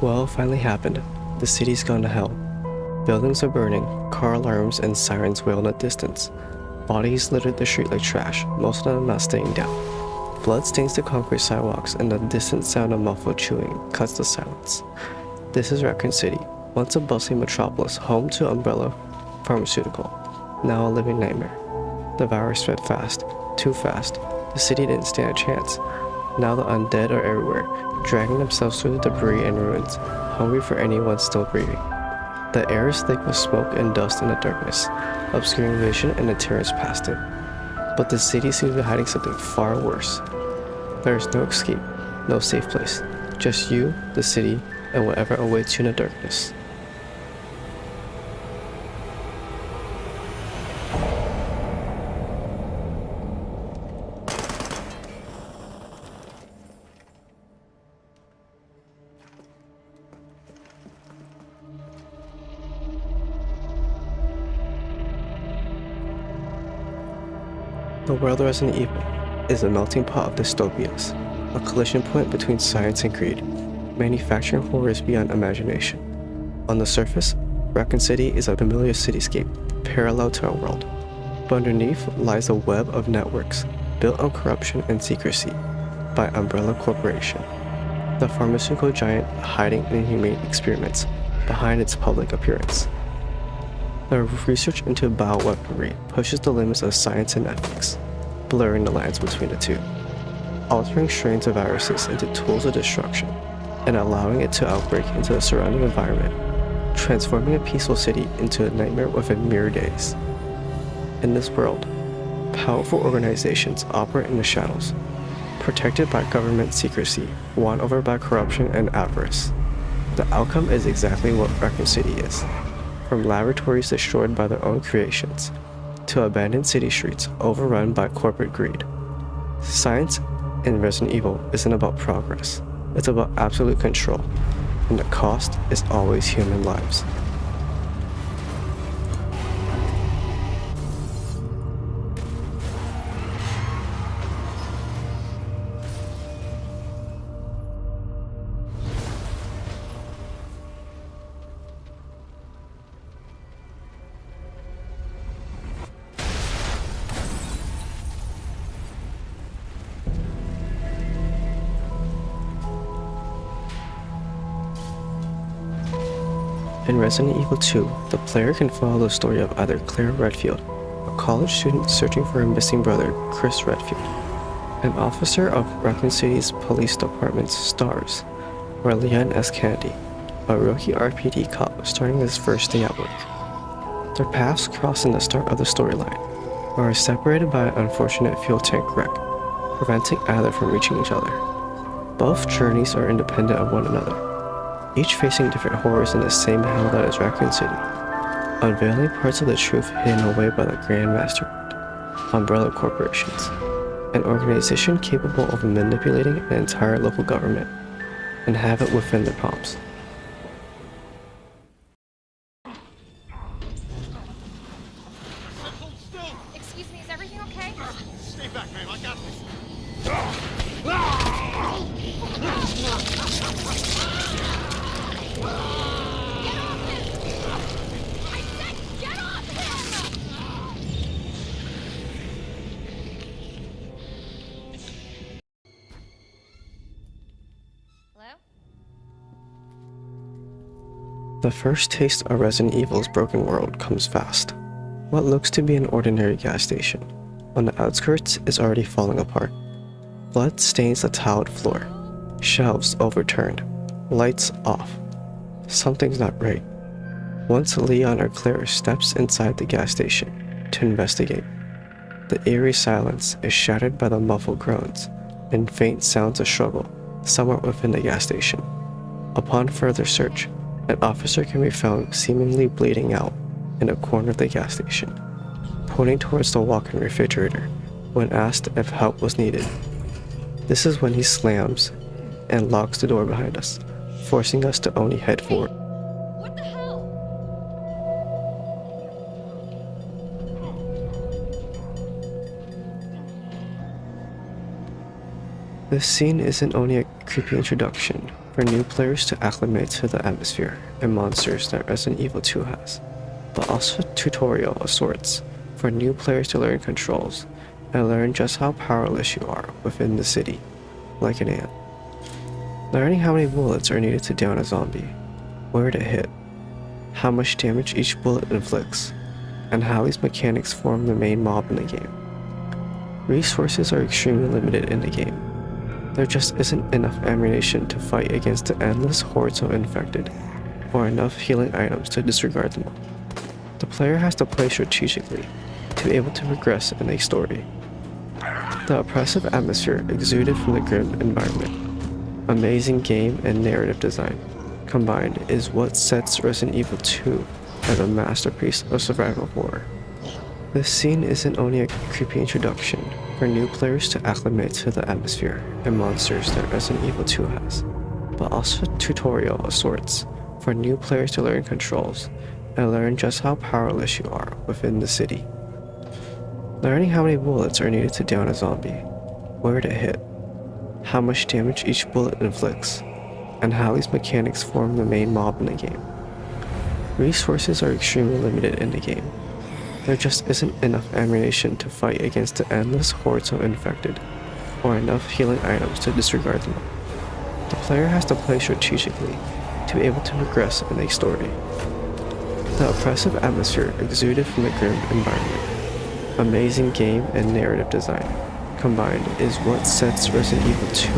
Well, it finally happened. The city's gone to hell. Buildings are burning, car alarms and sirens wail in the distance. Bodies littered the street like trash, most of them not staying down. Blood stains the concrete sidewalks, and the distant sound of muffled chewing cuts the silence. This is Raccoon City, once a bustling metropolis, home to Umbrella Pharmaceutical, now a living nightmare. The virus spread fast, too fast. The city didn't stand a chance. Now the undead are everywhere, dragging themselves through the debris and ruins, hungry for anyone still breathing. The air is thick with smoke and dust in the darkness, obscuring vision and the terrors past it. But the city seems to be hiding something far worse. There is no escape, no safe place. Just you, the city, and whatever awaits you in the darkness. The world of Resident Evil is a melting pot of dystopias, a collision point between science and greed, manufacturing horrors beyond imagination. On the surface, Raccoon City is a familiar cityscape, parallel to our world. But underneath lies a web of networks built on corruption and secrecy by Umbrella Corporation, the pharmaceutical giant hiding inhumane experiments behind its public appearance. The research into bioweaponry pushes the limits of science and ethics, blurring the lines between the two, altering strains of viruses into tools of destruction, and allowing it to outbreak into the surrounding environment, transforming a peaceful city into a nightmare within mere days. In this world, powerful organizations operate in the shadows, protected by government secrecy, won over by corruption and avarice. The outcome is exactly what Raccoon City is. From laboratories destroyed by their own creations, to abandoned city streets overrun by corporate greed. Science in Resident Evil isn't about progress, it's about absolute control, and the cost is always human lives. In Resident Evil 2, the player can follow the story of either Claire Redfield, a college student searching for her missing brother, Chris Redfield, an officer of Raccoon City's police department's STARS, or Leon S. Kennedy, a rookie RPD cop starting his first day at work. Their paths cross in the start of the storyline, but are separated by an unfortunate fuel tank wreck, preventing either from reaching each other. Both journeys are independent of one another, each facing different horrors in the same hell that is Raccoon City, unveiling parts of the truth hidden away by the Grand Mastermind, Umbrella Corporations, an organization capable of manipulating an entire local government and have it within their palms. Excuse me, is everything okay? Stay back, ma'am. I got this. Get off him! I said get off him! Hello? The first taste of Resident Evil's broken world comes fast. What looks to be an ordinary gas station, on the outskirts, is already falling apart. Blood stains the tiled floor, shelves overturned, lights off. Something's not right. Once Leon or Claire steps inside the gas station to investigate, the eerie silence is shattered by the muffled groans and faint sounds of struggle somewhere within the gas station. Upon further search, an officer can be found seemingly bleeding out in a corner of the gas station, pointing towards the walk-in refrigerator when asked if help was needed. This is when he slams and locks the door behind us, forcing us to only head forward. What the hell? This scene isn't only a creepy introduction, for new players to acclimate to the atmosphere and monsters that Resident Evil 2 has, but also a tutorial of sorts for new players to learn controls and learn just how powerless you are within the city, like an ant. Learning how many bullets are needed to down a zombie, where to hit, how much damage each bullet inflicts, and how these mechanics form the main mob in the game. Resources are extremely limited in the game. There just isn't enough ammunition to fight against the endless hordes of infected, or enough healing items to disregard them all. The player has to play strategically to be able to progress in a story. The oppressive atmosphere exuded from the grim environment, amazing game and narrative design combined is what sets Resident Evil 2 as a masterpiece of survival horror. This scene isn't only a creepy introduction for new players to acclimate to the atmosphere and monsters that Resident Evil 2 has, but also a tutorial of sorts for new players to learn controls and learn just how powerless you are within the city. Learning how many bullets are needed to down a zombie, where to hit, how much damage each bullet inflicts, and how these mechanics form the main mob in the game. Resources are extremely limited in the game. There just isn't enough ammunition to fight against the endless hordes of infected, or enough healing items to disregard them all. The player has to play strategically to be able to progress in a story. The oppressive atmosphere exuded from the grim environment, amazing game and narrative design combined is what sets Resident Evil 2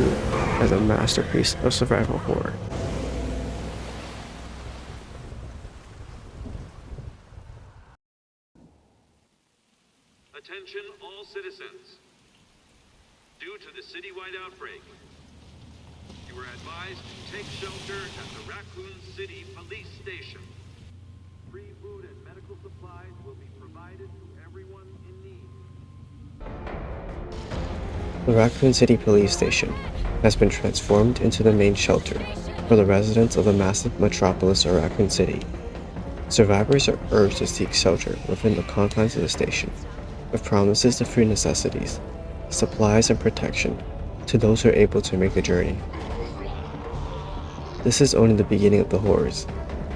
as a masterpiece of survival horror. Attention all citizens. Due to the citywide outbreak, you are advised to take shelter at the Raccoon City Police Station. Free food and medical supplies will be provided to everyone in need. The Raccoon City Police Station has been transformed into the main shelter for the residents of the massive metropolis of Raccoon City. Survivors are urged to seek shelter within the confines of the station, with promises of free necessities, supplies, and protection to those who are able to make the journey. This is only the beginning of the horrors.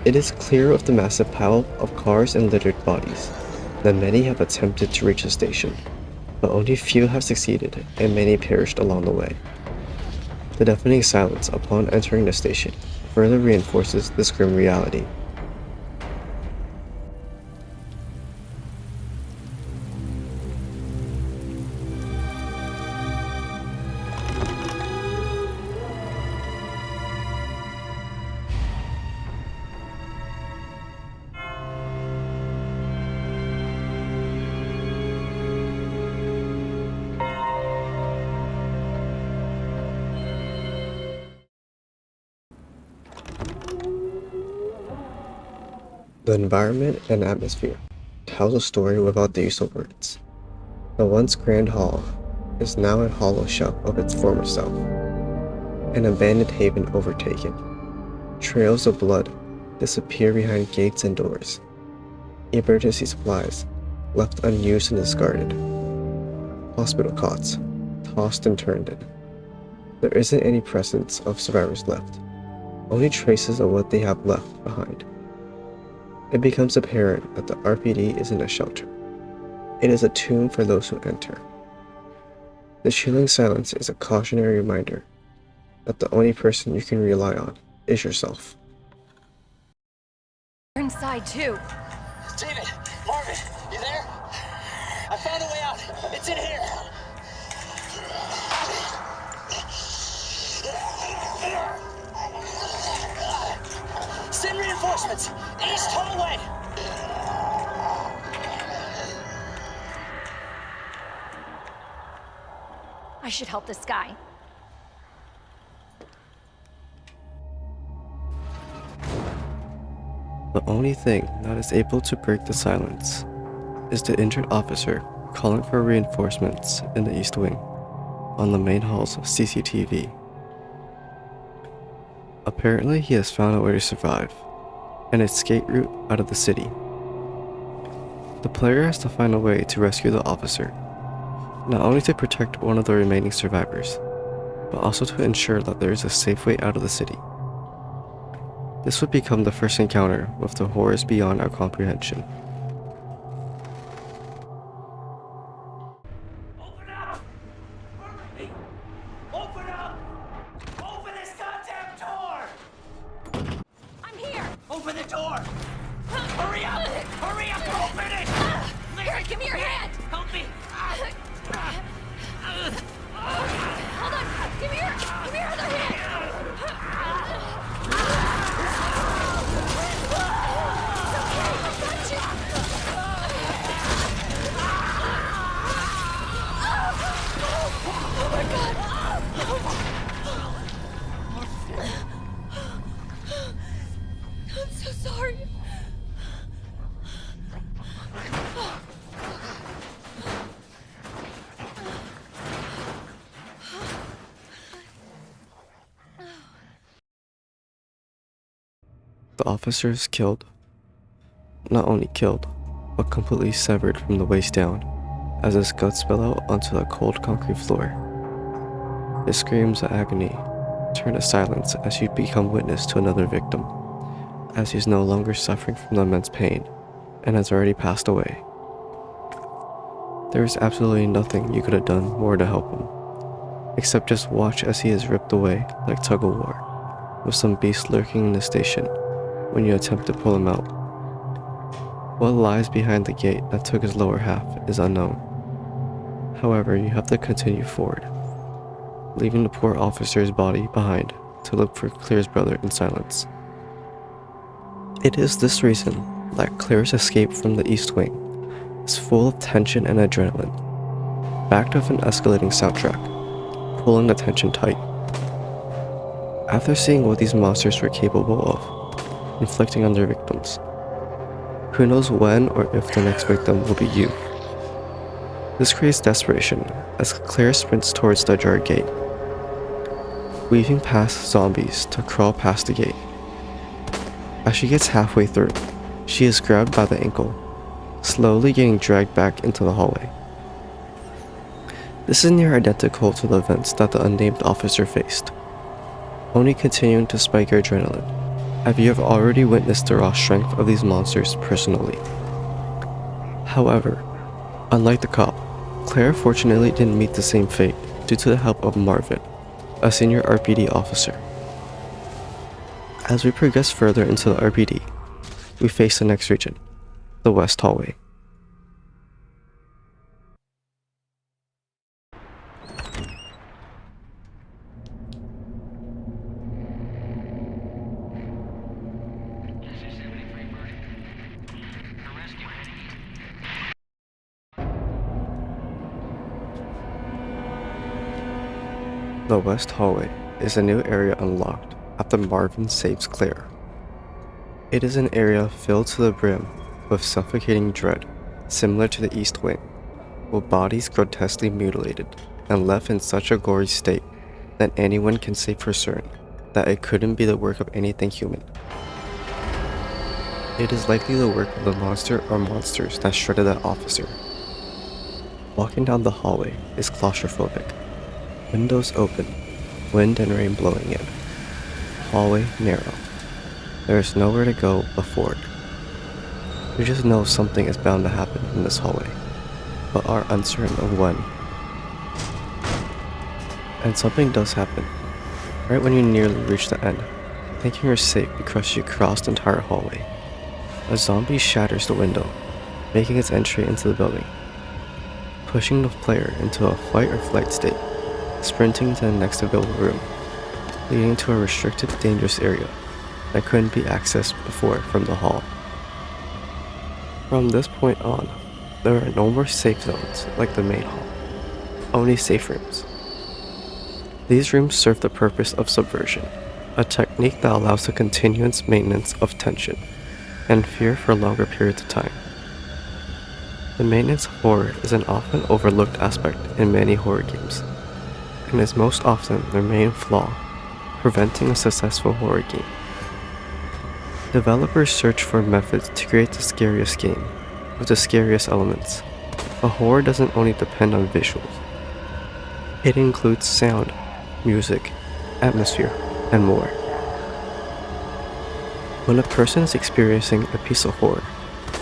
It is clear of the massive pile of cars and littered bodies that many have attempted to reach the station, but only few have succeeded and many perished along the way. The deafening silence upon entering the station further reinforces this grim reality. The environment and atmosphere tells a story without the use of words. The once grand hall is now a hollow shell of its former self, an abandoned haven overtaken. Trails of blood disappear behind gates and doors. Emergency supplies left unused and discarded. Hospital cots tossed and turned in. There isn't any presence of survivors left, only traces of what they have left behind. It becomes apparent that the RPD isn't a shelter. It is a tomb for those who enter. The chilling silence is a cautionary reminder that the only person you can rely on is yourself. You're inside too. David! Marvin! You there? I found a way out! It's in here! Send reinforcements! East hallway! I should help this guy. The only thing that is able to break the silence is the injured officer calling for reinforcements in the East Wing on the main hall's CCTV. Apparently, he has found a way to survive an escape route out of the city. The player has to find a way to rescue the officer, not only to protect one of the remaining survivors, but also to ensure that there is a safe way out of the city. This would become the first encounter with the horrors beyond our comprehension. Open up! Hurry! Open up! Open this goddamn door! I'm here! Open the door! Hurry up! Hurry up! Open it! Here, give me your hand! Help me! Hold on! Give me your other hand! I'm so sorry. The officer is killed. Not only killed, but completely severed from the waist down, as his guts spill out onto the cold concrete floor. His screams of agony turn to silence as you become witness to another victim, as he is no longer suffering from the immense pain and has already passed away. There is absolutely nothing you could have done more to help him, except just watch as he is ripped away like tug-of-war, with some beast lurking in the station when you attempt to pull him out. What lies behind the gate that took his lower half is unknown. However, you have to continue forward, leaving the poor officer's body behind to look for Claire's brother in silence. It is this reason that Claire's escape from the East Wing is full of tension and adrenaline, backed with an escalating soundtrack, pulling the tension tight. After seeing what these monsters were capable of, inflicting on their victims, who knows when or if the next victim will be you. This creates desperation as Claire sprints towards the ajar gate, weaving past zombies to crawl past the gate. As she gets halfway through, she is grabbed by the ankle, slowly getting dragged back into the hallway. This is near identical to the events that the unnamed officer faced, only continuing to spike your adrenaline, as you have already witnessed the raw strength of these monsters personally. However, unlike the cop, Claire fortunately didn't meet the same fate due to the help of Marvin, a senior RPD officer. As we progress further into the RPD, we face the next region, the West Hallway. The West Hallway is a new area unlocked after Marvin saves Claire. It is an area filled to the brim with suffocating dread, similar to the East Wing, with bodies grotesquely mutilated and left in such a gory state that anyone can say for certain that it couldn't be the work of anything human. It is likely the work of the monster or monsters that shredded that officer. Walking down the hallway is claustrophobic. Windows open, wind and rain blowing in. Hallway narrow. There is nowhere to go but forward. You just know something is bound to happen in this hallway, but are uncertain of when. And something does happen, right when you nearly reach the end, thinking you're safe because you crossed the entire hallway. A zombie shatters the window, making its entry into the building, pushing the player into a fight or flight state, sprinting to the next available room, leading to a restricted, dangerous area that couldn't be accessed before from the hall. From this point on, there are no more safe zones like the main hall, only safe rooms. These rooms serve the purpose of subversion, a technique that allows the continuous maintenance of tension and fear for longer periods of time. The maintenance of horror is an often overlooked aspect in many horror games, and is most often their main flaw, preventing a successful horror game. Developers search for methods to create the scariest game, with the scariest elements, but horror doesn't only depend on visuals. It includes sound, music, atmosphere, and more. When a person is experiencing a piece of horror,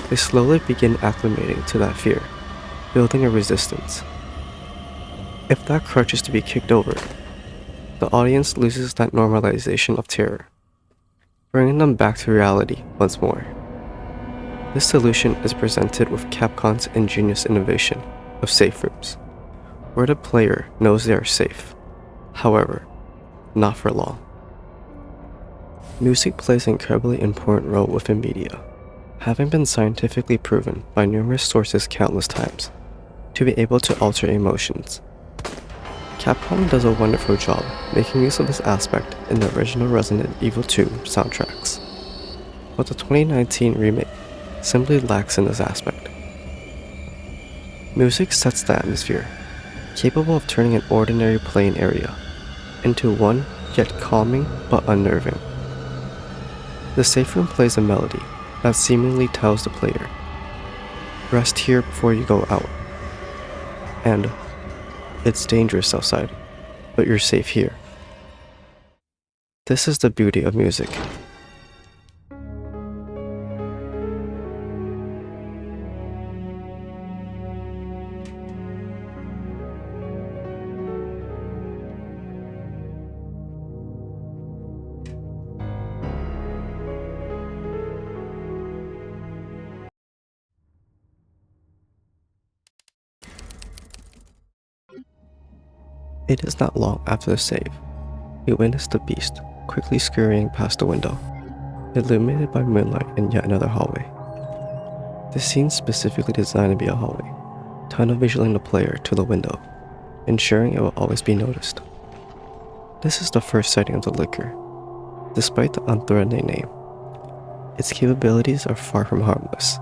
they slowly begin acclimating to that fear, building a resistance. If that crutch is to be kicked over, the audience loses that normalization of terror, bringing them back to reality once more. This solution is presented with Capcom's ingenious innovation of safe rooms, where the player knows they are safe. However, not for long. Music plays an incredibly important role within media, having been scientifically proven by numerous sources countless times to be able to alter emotions. Capcom does a wonderful job making use of this aspect in the original Resident Evil 2 soundtracks, but the 2019 remake simply lacks in this aspect. Music sets the atmosphere, capable of turning an ordinary playing area into one yet calming but unnerving. The safe room plays a melody that seemingly tells the player, "Rest here before you go out," and "It's dangerous outside, but you're safe here." This is the beauty of music. It is not long after the save, we witness the beast quickly scurrying past the window, illuminated by moonlight in yet another hallway. This scene is specifically designed to be a hallway, tunnel visioning the player to the window, ensuring it will always be noticed. This is the first sighting of the Licker. Despite the unthreatening name, its capabilities are far from harmless.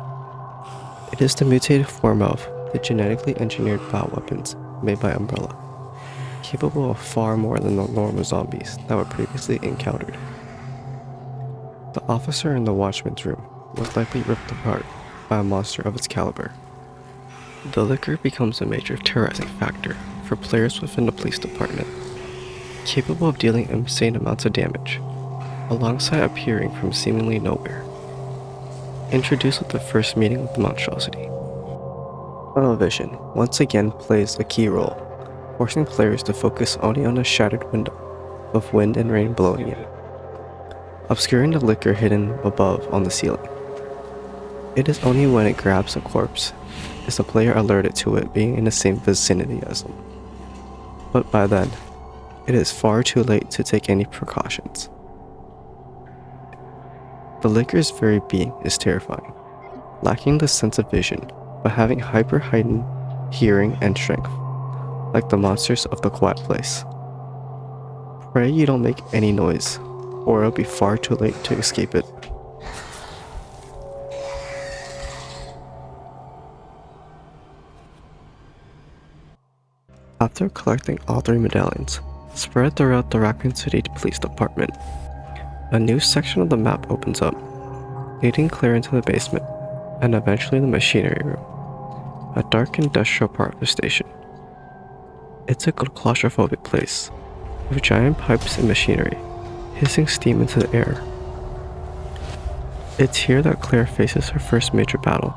It is the mutated form of the genetically engineered bioweapons made by Umbrella, capable of far more than the normal zombies that were previously encountered. The officer in the watchman's room was likely ripped apart by a monster of its caliber. The Licker becomes a major terrorizing factor for players within the police department, capable of dealing insane amounts of damage, alongside appearing from seemingly nowhere. Introduced with the first meeting of the monstrosity, tunnel vision once again plays a key role, forcing players to focus only on a shattered window with wind and rain blowing in, obscuring the Licker hidden above on the ceiling. It is only when it grabs a corpse is the player alerted to it being in the same vicinity as them. But by then, it is far too late to take any precautions. The Licker's very being is terrifying, lacking the sense of vision, but having hyper-heightened hearing and strength, like the monsters of the Quiet Place. Pray you don't make any noise, or it'll be far too late to escape it. After collecting all 3 medallions, spread throughout the Raccoon City Police Department, a new section of the map opens up, leading clear into the basement, and eventually the machinery room, a dark industrial part of the station. It's a claustrophobic place, with giant pipes and machinery, hissing steam into the air. It's here that Claire faces her first major battle,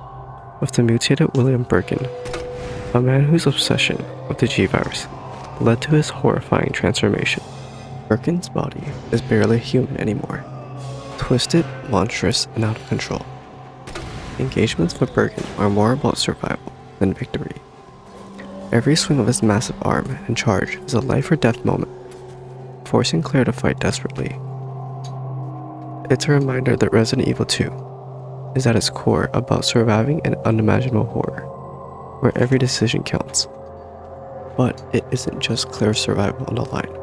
with the mutated William Birkin, a man whose obsession with the G-Virus led to his horrifying transformation. Birkin's body is barely human anymore, twisted, monstrous, and out of control. Engagements with Birkin are more about survival than victory. Every swing of his massive arm and charge is a life or death moment, forcing Claire to fight desperately. It's a reminder that Resident Evil 2 is at its core about surviving an unimaginable horror, where every decision counts. But it isn't just Claire's survival on the line.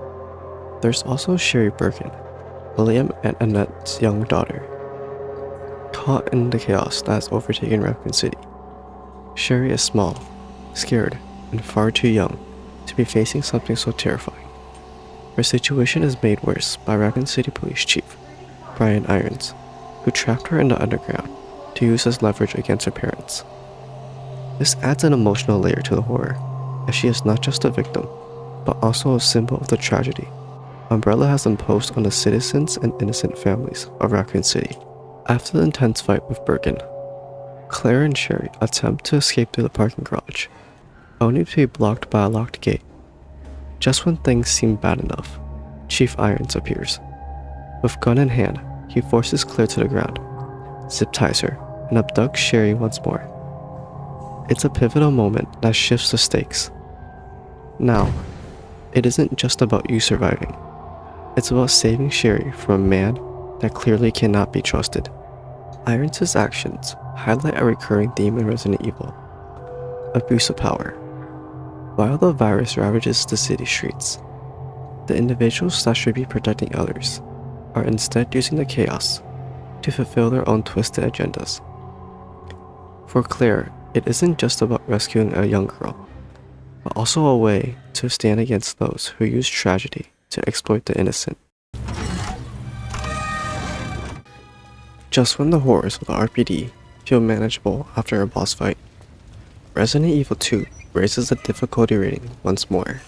There's also Sherry Birkin, William and Annette's young daughter, caught in the chaos that has overtaken Raccoon City. Sherry is small, scared, and far too young to be facing something so terrifying. Her situation is made worse by Raccoon City Police Chief Brian Irons, who trapped her in the underground to use as leverage against her parents. This adds an emotional layer to the horror, as she is not just a victim, but also a symbol of the tragedy Umbrella has imposed on the citizens and innocent families of Raccoon City. After the intense fight with Bergen, Claire and Sherry attempt to escape through the parking garage, only to be blocked by a locked gate. Just when things seem bad enough, Chief Irons appears. With gun in hand, he forces Claire to the ground, zip ties her, and abducts Sherry once more. It's a pivotal moment that shifts the stakes. Now, it isn't just about you surviving. It's about saving Sherry from a man that clearly cannot be trusted. Irons' actions highlight a recurring theme in Resident Evil: abuse of power. While the virus ravages the city streets, the individuals that should be protecting others are instead using the chaos to fulfill their own twisted agendas. For Claire, it isn't just about rescuing a young girl, but also a way to stand against those who use tragedy to exploit the innocent. Just when the horrors of the RPD feel manageable after a boss fight, Resident Evil 2 raises the difficulty rating once more.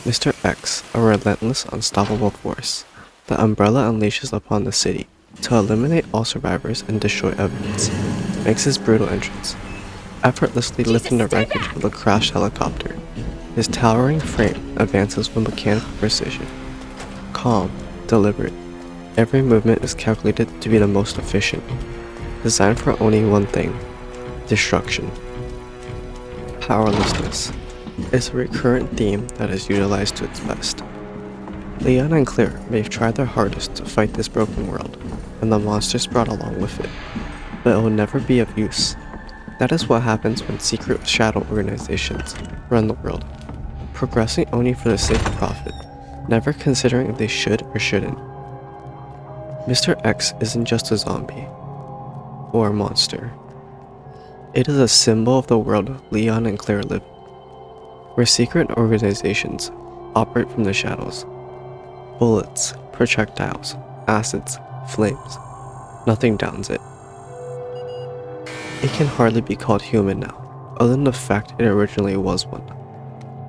Mr. X, a relentless, unstoppable force, the Umbrella unleashes upon the city to eliminate all survivors and destroy evidence, makes his brutal entrance, effortlessly lifting the wreckage of a crashed helicopter. His towering frame advances with mechanical precision. Calm, deliberate, every movement is calculated to be the most efficient, designed for only one thing: destruction. Powerlessness is a recurrent theme that is utilized to its best. Leon and Claire may have tried their hardest to fight this broken world and the monsters brought along with it, but it will never be of use. That is what happens when secret shadow organizations run the world, progressing only for the sake of profit, never considering if they should or shouldn't. Mr. X isn't just a zombie or a monster. It is a symbol of the world Leon and Claire live in, where secret organizations operate from the shadows. Bullets, projectiles, acids, flames, nothing downs it. It can hardly be called human now, other than the fact it originally was one,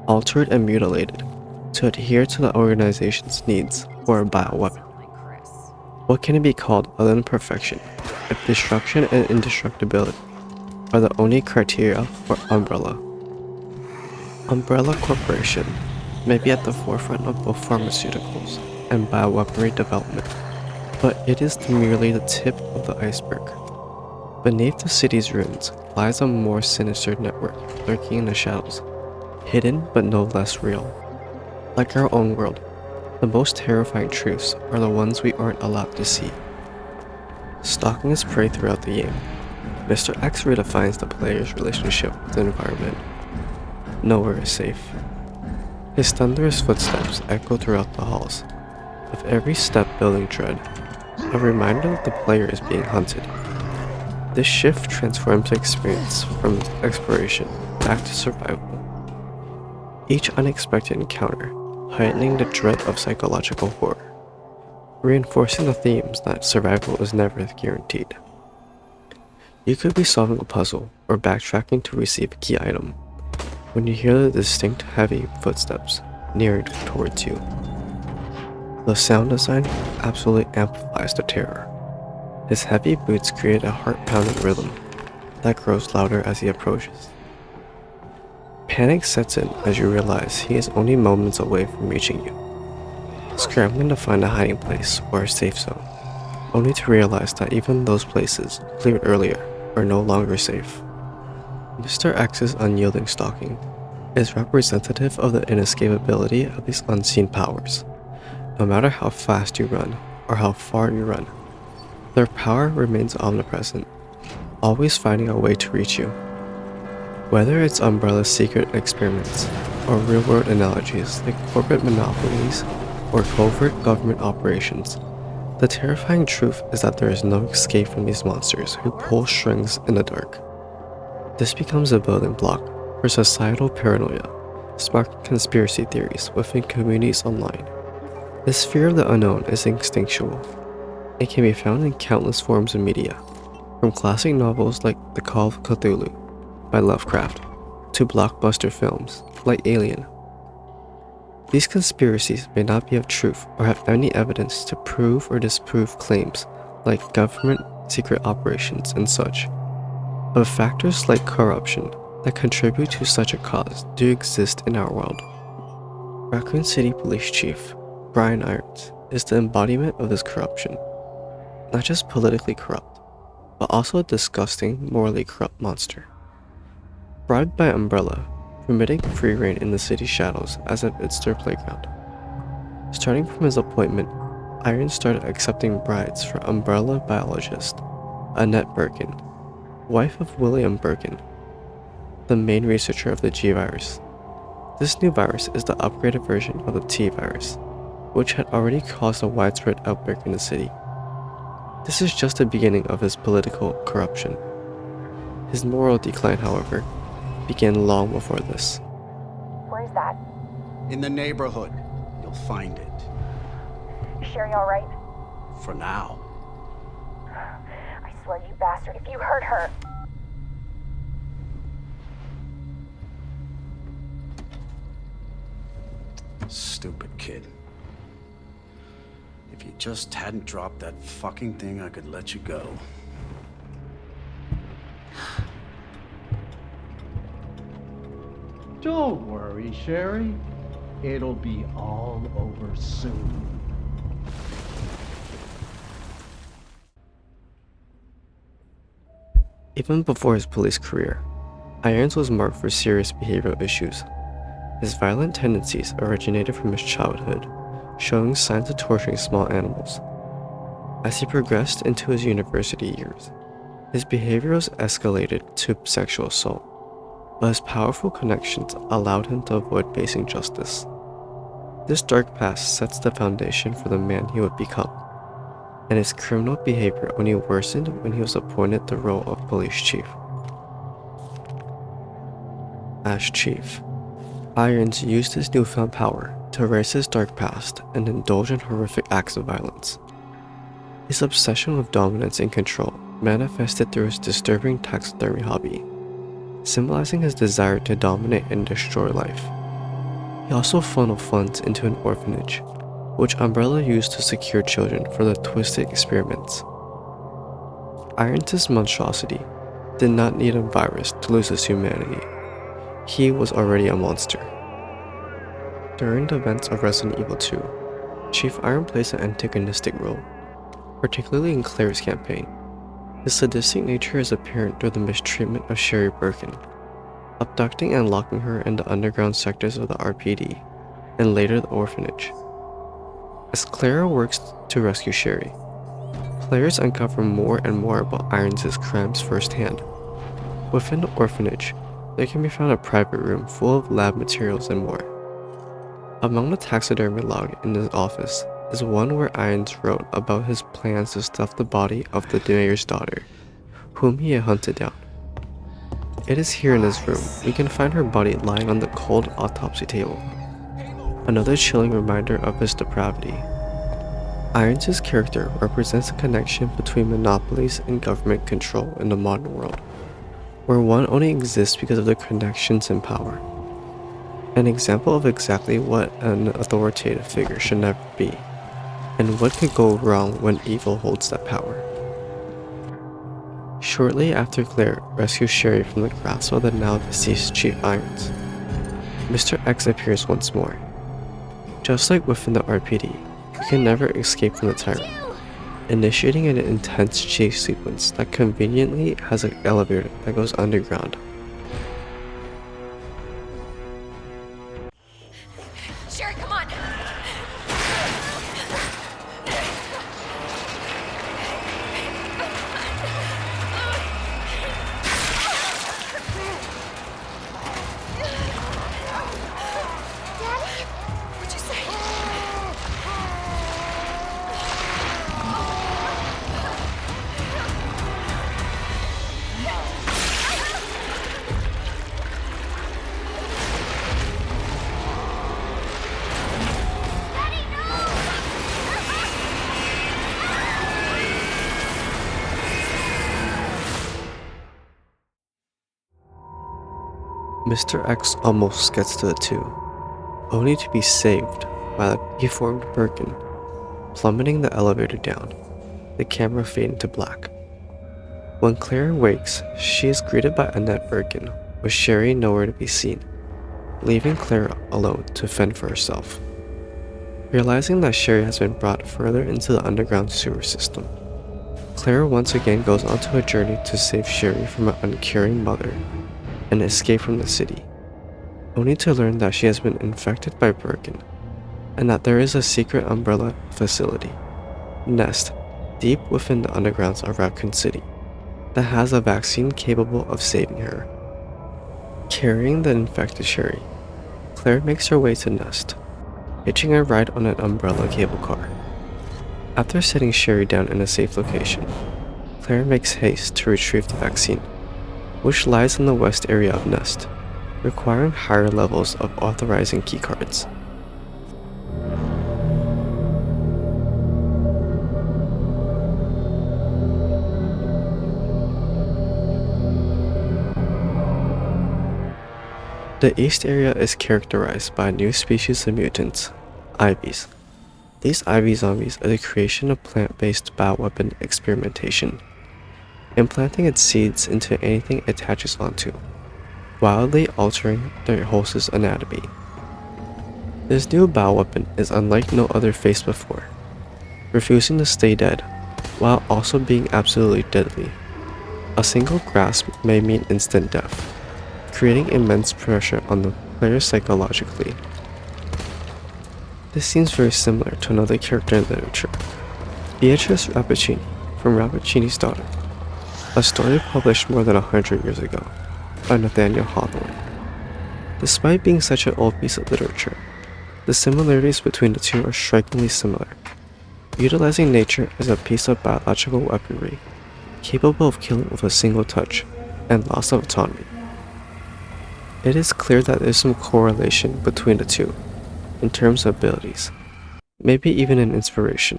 altered and mutilated to adhere to the organization's needs for a bioweapon. What can it be called other than perfection if destruction and indestructibility are the only criteria for Umbrella? Umbrella Corporation may be at the forefront of both pharmaceuticals and bioweaponry development, but it is merely the tip of the iceberg. Beneath the city's ruins lies a more sinister network lurking in the shadows, hidden but no less real. Like our own world, the most terrifying truths are the ones we aren't allowed to see. Stalking his prey throughout the game, Mr. X redefines the player's relationship with the environment. Nowhere is safe. His thunderous footsteps echo throughout the halls, with every step building dread, a reminder that the player is being hunted. This shift transforms the experience from exploration back to survival. Each unexpected encounter heightening the dread of psychological horror, reinforcing the themes that survival is never guaranteed. You could be solving a puzzle or backtracking to receive a key item when you hear the distinct heavy footsteps nearing towards you. The sound design absolutely amplifies the terror. His heavy boots create a heart-pounding rhythm that grows louder as he approaches. Panic sets in as you realize he is only moments away from reaching you, scrambling to find a hiding place or a safe zone, only to realize that even those places cleared earlier are no longer safe. Mr. X's unyielding stalking is representative of the inescapability of these unseen powers. No matter how fast you run or how far you run, their power remains omnipresent, always finding a way to reach you. Whether it's Umbrella's secret experiments or real-world analogies like corporate monopolies or covert government operations, the terrifying truth is that there is no escape from these monsters who pull strings in the dark. This becomes a building block for societal paranoia, sparking conspiracy theories within communities online. This fear of the unknown is instinctual. It can be found in countless forms of media, from classic novels like The Call of Cthulhu by Lovecraft to blockbuster films like Alien. These conspiracies may not be of truth or have any evidence to prove or disprove claims like government secret operations and such. But factors like corruption that contribute to such a cause do exist in our world. Raccoon City Police Chief Brian Irons is the embodiment of this corruption. Not just politically corrupt, but also a disgusting, morally corrupt monster. Bribed by Umbrella, permitting free reign in the city's shadows as if it's their playground. Starting from his appointment, Irons started accepting brides for Umbrella biologist Annette Birkin, wife of William Birkin, the main researcher of the G virus. This new virus is the upgraded version of the T virus, which had already caused a widespread outbreak in the city. This is just the beginning of his political corruption. His moral decline, however, began long before this. Where's that? In the neighborhood. You'll find it. Sherry all right? For now. I swear, you bastard, if you hurt her... Stupid kid. If you just hadn't dropped that fucking thing, I could let you go. Don't worry, Sherry. It'll be all over soon. Even before his police career, Irons was marked for serious behavioral issues. His violent tendencies originated from his childhood, showing signs of torturing small animals. As he progressed into his university years, his behaviors escalated to sexual assault, but his powerful connections allowed him to avoid facing justice. This dark past sets the foundation for the man he would become, and his criminal behavior only worsened when he was appointed the role of police chief. As chief, Irons used his newfound power to erase his dark past and indulge in horrific acts of violence. His obsession with dominance and control manifested through his disturbing taxidermy hobby, symbolizing his desire to dominate and destroy life. He also funneled funds into an orphanage, which Umbrella used to secure children for the twisted experiments. Irons' monstrosity did not need a virus to lose his humanity. He was already a monster. During the events of Resident Evil 2, Chief Iron plays an antagonistic role, particularly in Claire's campaign. His sadistic nature is apparent through the mistreatment of Sherry Birkin, abducting and locking her in the underground sectors of the RPD, and later the orphanage. As Clara works to rescue Sherry, players uncover more and more about Irons' crimes firsthand. Within the orphanage, there can be found a private room full of lab materials and more. Among the taxidermy log in his office is one where Irons wrote about his plans to stuff the body of the mayor's daughter, whom he had hunted down. It is here in this room we can find her body lying on the cold autopsy table, another chilling reminder of his depravity. Irons' character represents a connection between monopolies and government control in the modern world, where one only exists because of their connections and power. An example of exactly what an authoritative figure should never be, and what could go wrong when evil holds that power. Shortly after Claire rescues Sherry from the grasp of the now deceased Chief Irons, Mr. X appears once more. Just like within the RPD, you can never escape from the tyrant, initiating an intense chase sequence that conveniently has an elevator that goes underground. Sherry, come on! Daddy? What'd you say? Daddy, Mr. X almost gets to the two, only to be saved by the deformed Birkin, plummeting the elevator down. the camera fading to black. When Claire wakes, she is greeted by Annette Birkin, with Sherry nowhere to be seen, leaving Claire alone to fend for herself. Realizing that Sherry has been brought further into the underground sewer system, Claire once again goes onto a journey to save Sherry from an uncaring mother and escape from the city, only to learn that she has been infected by Birkin, and that there is a secret Umbrella facility, Nest, deep within the undergrounds of Raccoon City, that has a vaccine capable of saving her. Carrying the infected Sherry, Claire makes her way to Nest, hitching a ride on an Umbrella cable car. After setting Sherry down in a safe location, Claire makes haste to retrieve the vaccine, which lies in the west area of Nest, requiring higher levels of authorizing keycards. The east area is characterized by a new species of mutants, Ivies. These Ivy zombies are the creation of plant-based bioweapon experimentation, implanting its seeds into anything it attaches onto, wildly altering their host's anatomy. This new bioweapon is unlike no other faced before, refusing to stay dead, while also being absolutely deadly. A single grasp may mean instant death, creating immense pressure on the player psychologically. This seems very similar to another character in literature, Beatrice Rappaccini from Rappaccini's Daughter, a story published more than 100 years ago by Nathaniel Hawthorne. Despite being such an old piece of literature, the similarities between the two are strikingly similar, utilizing nature as a piece of biological weaponry capable of killing with a single touch and loss of autonomy. It is clear that there is some correlation between the two, in terms of abilities, maybe even an inspiration.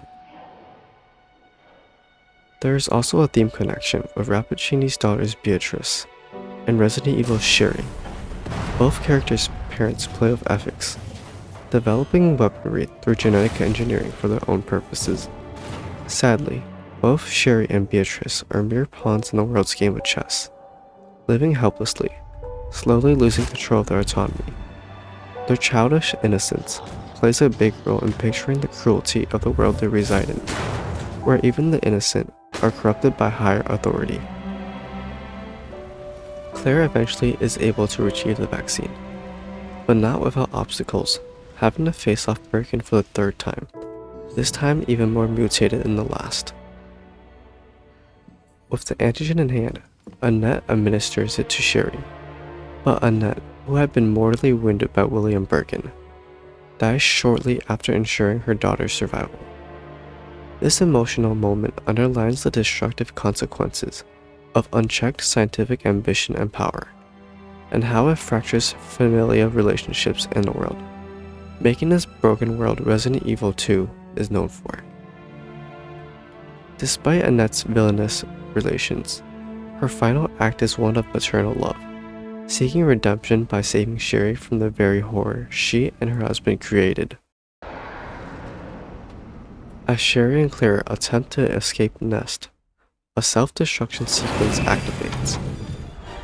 There is also a theme connection with Rappaccini's Daughter's Beatrice and Resident Evil's Sherry. Both characters' parents play with ethics, developing weaponry through genetic engineering for their own purposes. Sadly, both Sherry and Beatrice are mere pawns in the world's game of chess, living helplessly, slowly losing control of their autonomy. Their childish innocence plays a big role in picturing the cruelty of the world they reside in, where even the innocent are corrupted by higher authority. Claire eventually is able to retrieve the vaccine, but not without obstacles, having to face off Birkin for the third time, this time even more mutated than the last. With the antigen in hand, Annette administers it to Sherry, but Annette, who had been mortally wounded by William Birkin, dies shortly after ensuring her daughter's survival. This emotional moment underlines the destructive consequences of unchecked scientific ambition and power, and how it fractures familial relationships in the world, making this broken world Resident Evil 2 is known for. Despite Annette's villainous relations, her final act is one of maternal love, seeking redemption by saving Sherry from the very horror she and her husband created. As Sherry and Claire attempt to escape Nest, a self-destruction sequence activates,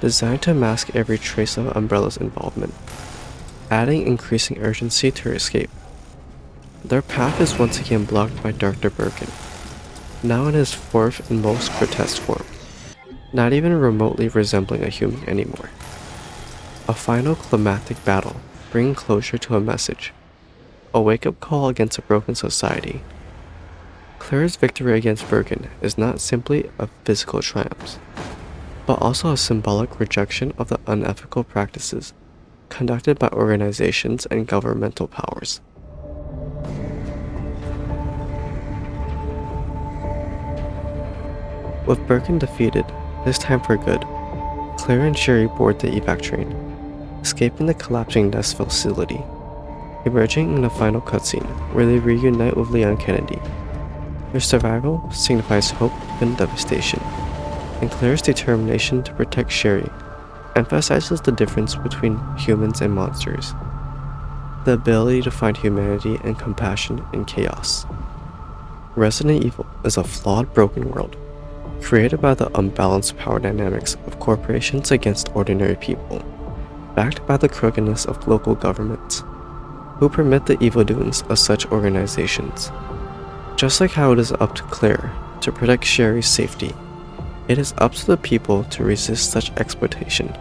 designed to mask every trace of Umbrella's involvement, adding increasing urgency to her escape. Their path is once again blocked by Dr. Birkin, now in his fourth and most grotesque form, not even remotely resembling a human anymore. A final climactic battle, bringing closure to a message, a wake-up call against a broken society. Claire's victory against Birkin is not simply a physical triumph, but also a symbolic rejection of the unethical practices conducted by organizations and governmental powers. With Birkin defeated, this time for good, Claire and Sherry board the evac train, escaping the collapsing Nest facility, emerging in the final cutscene where they reunite with Leon Kennedy. Their survival signifies hope and devastation, and Claire's determination to protect Sherry emphasizes the difference between humans and monsters, the ability to find humanity and compassion in chaos. Resident Evil is a flawed, broken world, created by the unbalanced power dynamics of corporations against ordinary people, backed by the crookedness of local governments, who permit the evil doings of such organizations. Just like how it is up to Claire to protect Sherry's safety, it is up to the people to resist such exploitation